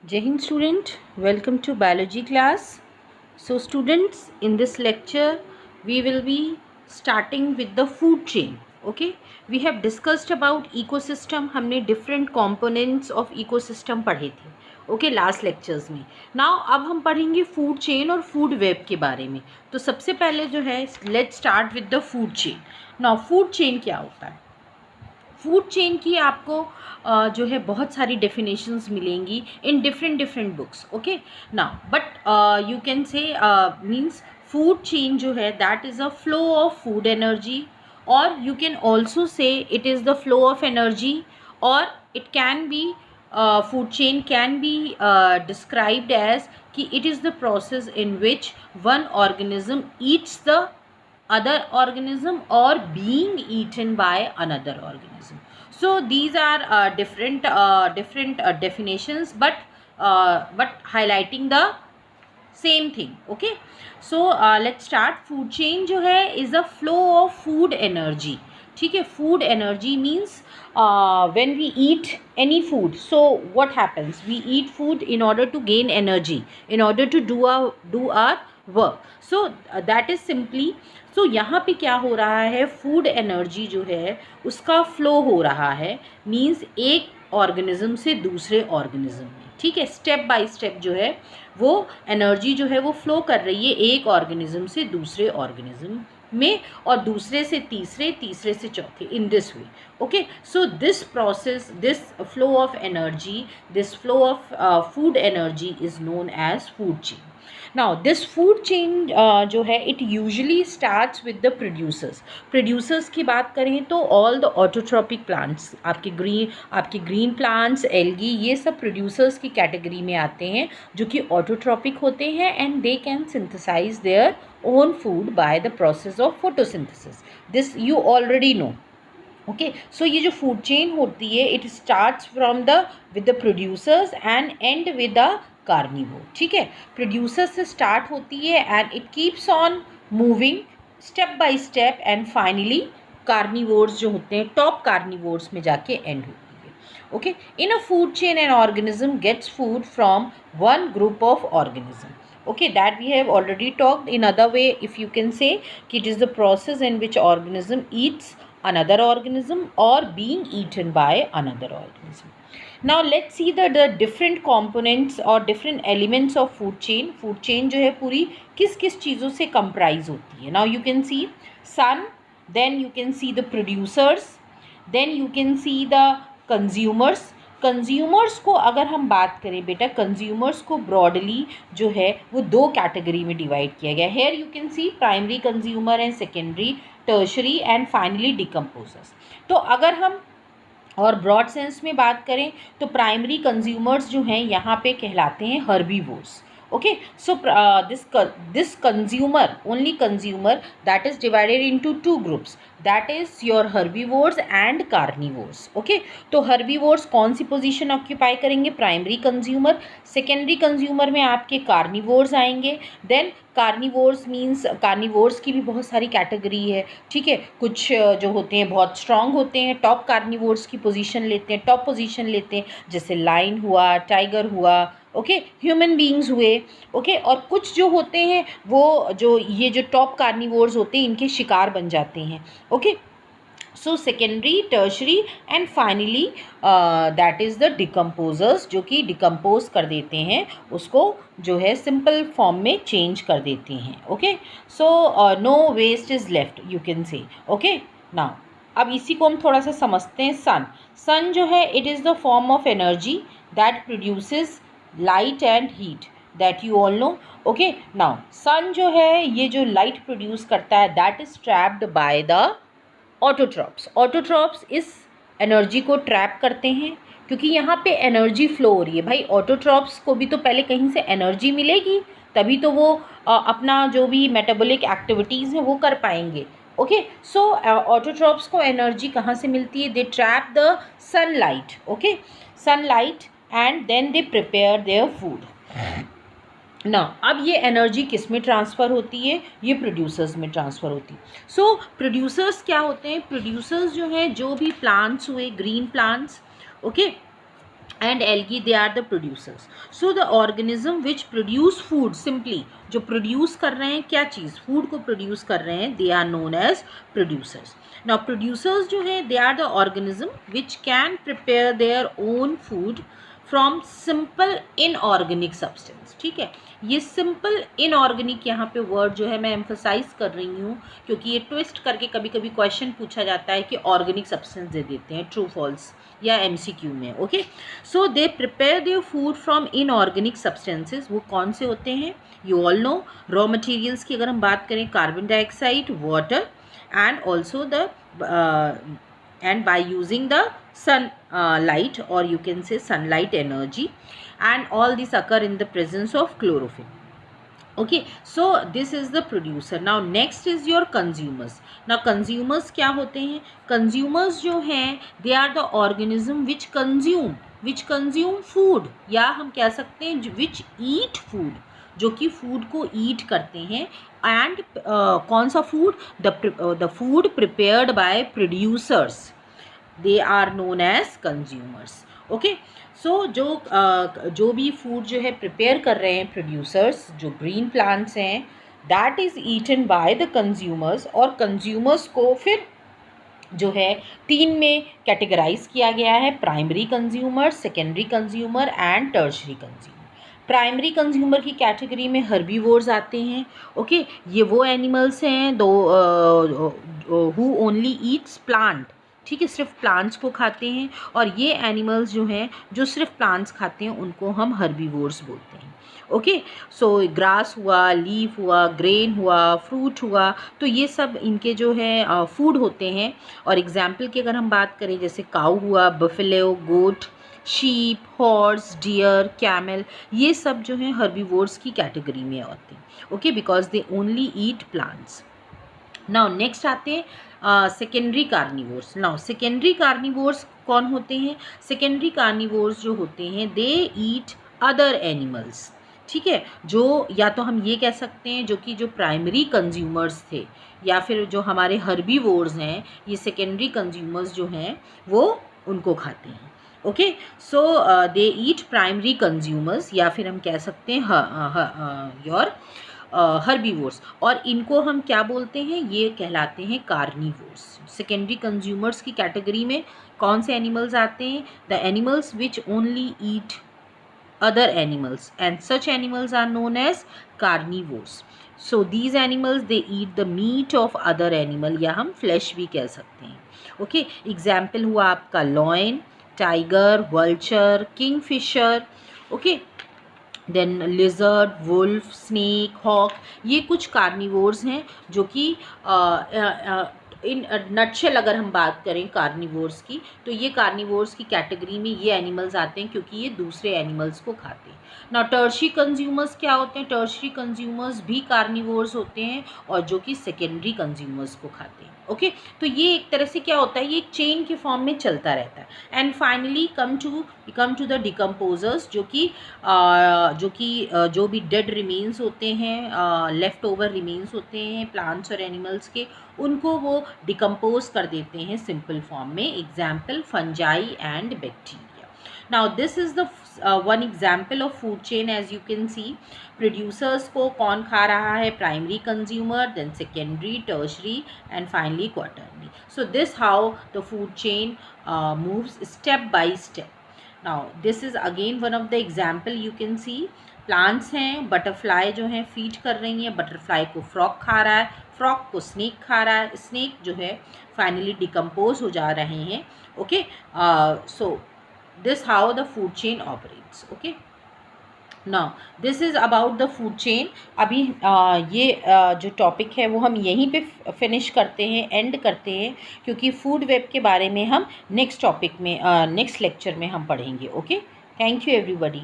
Jai Hind student, welcome to biology class. So students, in this lecture we will be starting with the food chain. Okay, we have discussed about ecosystem. हमने different components of ecosystem पढ़े थे. Okay, last lectures में. Now अब हम पढ़ेंगे food chain और food web के बारे में. तो सबसे पहले जो है let's start with the food chain. Now food chain क्या होता है? फूड चेन की आपको जो है बहुत सारी डेफिनेशंस मिलेंगी in different books. Okay, now but you can say means food chain जो है that is a flow of food energy, और you can also say it is the flow of energy, और it can be food chain can be described as कि it is the process in which one organism eats the other organism or being eaten by another organism. So these are different definitions, but highlighting the same thing. Okay, so let's start. Food chain जो है is a flow of food energy. ठीक है, food energy means when we eat any food, so what happens, we eat food in order to gain energy, in order to do our work. So that is simply, so यहाँ पे क्या हो रहा है, food energy जो है उसका flow हो रहा है, मीन्स एक ऑर्गेनिज्म से दूसरे ऑर्गेनिज्म में. ठीक है, स्टेप बाय स्टेप जो है वो एनर्जी जो है वो फ्लो कर रही है एक ऑर्गेनिज्म से दूसरे ऑर्गेनिज्म में, और दूसरे से तीसरे, तीसरे से चौथे, in this way. Okay, so this process, this flow of energy, this flow of food energy is known as food chain. Now this food chain जो है it usually starts with the producers की बात करें तो all the autotrophic plants, आपके green plants, algae, ये सब producers की कैटेगरी में आते हैं जो कि ऑटोट्रॉपिक होते हैं, and they can synthesize their own food by the process of photosynthesis. This you already know. Okay, so ये जो फूड चेन होती है it starts from the with the producers and end with the carnivore. ठीक है, producer से start होती है and it keeps on moving step by step, and finally carnivores जो होते हैं, टॉप कार्निवोर्स में जाके एंड होती है. Okay, in a food chain an organism gets food from one group of organism. Okay, that we have already talked. In other way, if you can say it is the process in which organism eats another organism or being eaten by another organism. Now let's see the different components or different elements of food chain. Food chain जो है पूरी किस किस चीज़ों से comprise होती है. Now you can see sun, then you can see the producers, then you can see the consumers. Consumers को अगर हम बात करें बेटा, कंज्यूमर्स को ब्रॉडली जो है वो दो कैटेगरी में डिवाइड किया गया. Here you can see primary consumer and secondary, tertiary and finally decomposers. तो अगर हम और ब्रॉड सेंस में बात करें तो प्राइमरी कंज्यूमर्स जो हैं यहाँ पे कहलाते हैं herbivores. okay, so this consumer, only consumer, that is divided into two groups, that is your herbivores and carnivores. okay, तो herbivores कौन सी पोजीशन ऑक्यूपाई करेंगे, प्राइमरी कंज्यूमर. सेकेंडरी कंज्यूमर में आपके कार्निवोर्स आएंगे. देन कार्निवोर्स मीन्स कार्निवोर्स की भी बहुत सारी कैटेगरी है. ठीक है, कुछ जो होते हैं बहुत स्ट्रांग होते हैं, टॉप कार्निवोर्स की पोजीशन लेते हैं, टॉप पोजीशन लेते हैं, जैसे लाइन हुआ, टाइगर हुआ, ओके, ह्यूमन बींग्स हुए. ओके, और कुछ जो होते हैं वो जो ये जो टॉप कार्निवोर्स होते हैं इनके शिकार बन जाते हैं. Okay, so secondary, tertiary and finally that is the decomposers, जो कि डिकम्पोज कर देते हैं उसको, जो है सिंपल फॉर्म में चेंज कर देते हैं. Okay, so no waste is left, you can say. Okay, now अब इसी को हम थोड़ा सा समझते हैं. सन जो है it is the form of energy that produces light and heat, that you all know. Okay, now sun जो है ये जो लाइट प्रोड्यूस करता है that is trapped by the autotrophs. Autotrophs इस एनर्जी को ट्रैप करते हैं क्योंकि यहाँ पे एनर्जी फ्लो हो रही है. भाई ऑटोट्रॉप्स को भी तो पहले कहीं से एनर्जी मिलेगी, तभी तो वो अपना जो भी मेटाबॉलिक एक्टिविटीज़ हैं वो कर पाएंगे. ओके, सो ऑटोट्रॉप्स को एनर्जी कहाँ से मिलती है, they trap the sunlight. Okay, sunlight and then they prepare their food. ना अब ये एनर्जी किस में ट्रांसफ़र होती है, ये प्रोड्यूसर्स में ट्रांसफ़र होती है. सो प्रोड्यूसर्स क्या होते हैं, प्रोड्यूसर्स जो हैं जो भी प्लांट्स हुए, green plants, okay, and algae, they are the producers. So the organism which produce food, simply जो produce कर रहे हैं क्या चीज़, food को produce कर रहे हैं, they are known as producers. Now producers जो हैं, they are the organism which can prepare their own food from simple inorganic substance. ठीक है, ये सिंपल इनऑर्गेनिक यहाँ पे वर्ड जो है मैं एम्फोसाइज कर रही हूँ क्योंकि ये ट्विस्ट करके कभी कभी क्वेश्चन पूछा जाता है कि ऑर्गेनिक सब्सटेंस दे देते हैं, ट्रू फॉल्स या MCQ में. Okay, so they prepare their food from inorganic substances. वो कौन से होते हैं, you all no. Raw materials की अगर हम बात करें, carbon dioxide, water and also the and by using the sun light, or you can say sunlight energy, and all these occur in the presence of chlorophyll. Okay, so this is the producer. Now next is your consumers. Now consumers क्या होते हैं, consumers जो हैं they are the organism which consume food, या हम कह सकते हैं which eat food, जो कि फूड को ईट करते हैं. एंड कौन सा food, the food prepared by producers, they are known as consumers. Okay, so जो भी फूड जो है प्रिपेयर कर रहे हैं प्रोड्यूसर्स, जो ग्रीन प्लांट्स हैं, that is eaten by the consumers. और कंज्यूमर्स को फिर जो है 3 में कैटेगराइज किया गया है, primary consumer, secondary consumer and tertiary consumer. Primary consumer की कैटेगरी में हर्बीवोर्स आते हैं. ओके, ये वो एनिमल्स हैं दो हु ओनली ईट्स प्लांट. ठीक है, सिर्फ प्लांट्स को खाते हैं. और ये एनिमल्स जो हैं जो सिर्फ प्लांट्स खाते हैं उनको हम हर्बीवोर्स बोलते हैं. ओके, सो ग्रास हुआ, लीफ हुआ, ग्रेन हुआ, फ्रूट हुआ, तो ये सब इनके जो है फूड होते हैं. और एग्जाम्पल की अगर हम बात करें, जैसे काऊ हुआ, बफेलो, गोट, शीप, हॉर्स, डियर, कैमल, ये सब जो हैं हर्बीवोर्स की कैटेगरी में आते हैं. Okay, because they only eat plants. Now next आते हैं secondary carnivores. Now secondary carnivores कौन होते हैं, सेकेंडरी कार्निवोर्स जो होते हैं दे ईट अदर एनिमल्स. ठीक है, जो या तो हम ये कह सकते हैं जो प्राइमरी कंज्यूमर्स थे, या फिर जो हमारे हर्बीवोर्स हैं, ये सेकेंडरी कंज्यूमर्स जो हैं वो उनको खाते हैं. ओके, सो दे ईट प्राइमरी कंज्यूमर्स, या फिर हम कह सकते हैं योर हर्बीवोर्स. और इनको हम क्या बोलते हैं, ये कहलाते हैं कार्निवोर्स. सेकेंडरी कंज्यूमर्स की कैटेगरी में कौन से एनिमल्स आते हैं, the animals which only eat other animals, and such animals are known as carnivores. So these animals they eat the meat of other animal, या हम flesh भी कह सकते हैं. Okay, example हुआ आपका lion, tiger, vulture, kingfisher. Okay, then lizard, wolf, snake, hawk, ये कुछ कार्निवोर्स हैं जो कि इन नटशेल अगर हम बात करें कार्निवोर्स की, तो ये कार्निवोर्स की कैटेगरी में ये एनिमल्स आते हैं क्योंकि ये दूसरे एनिमल्स को खाते हैं. ना टर्शरी कंज्यूमर्स क्या होते हैं, टर्शरी कंज्यूमर्स भी कार्निवोर्स होते हैं और जो कि सेकेंडरी कंज्यूमर्स को खाते हैं. ओके, तो ये एक तरह से क्या होता है, ये एक चेन के फॉर्म में चलता रहता है. And finally come to the decomposers, जो भी डेड रिमेन्स होते हैं, लेफ्ट ओवर रिमेन्स होते हैं प्लांट्स और एनिमल्स के, उनको वो डिकम्पोज कर देते हैं सिंपल फॉर्म में. Example fungi and bacteria. Now this is the one example of food chain. As you can see, producers को कौन खा रहा है, primary consumer, then secondary, tertiary and finally quarterly. So this how the food chain moves step by step. Now this is again one of the example. You can see plants हैं, butterfly जो हैं feed कर रही हैं, butterfly को frog खा रहा है, फ्रॉग को स्नेक खा रहा है, स्नेक जो है फाइनली डिकम्पोज हो जा रहे हैं. Okay, so this how the food chain operates. Okay, now this is about the food chain. अभी ये जो टॉपिक है वो हम यहीं पे फिनिश करते हैं, एंड करते हैं, क्योंकि फूड वेब के बारे में हम नेक्स्ट टॉपिक में नेक्स्ट लेक्चर में हम पढ़ेंगे. Okay, thank you everybody.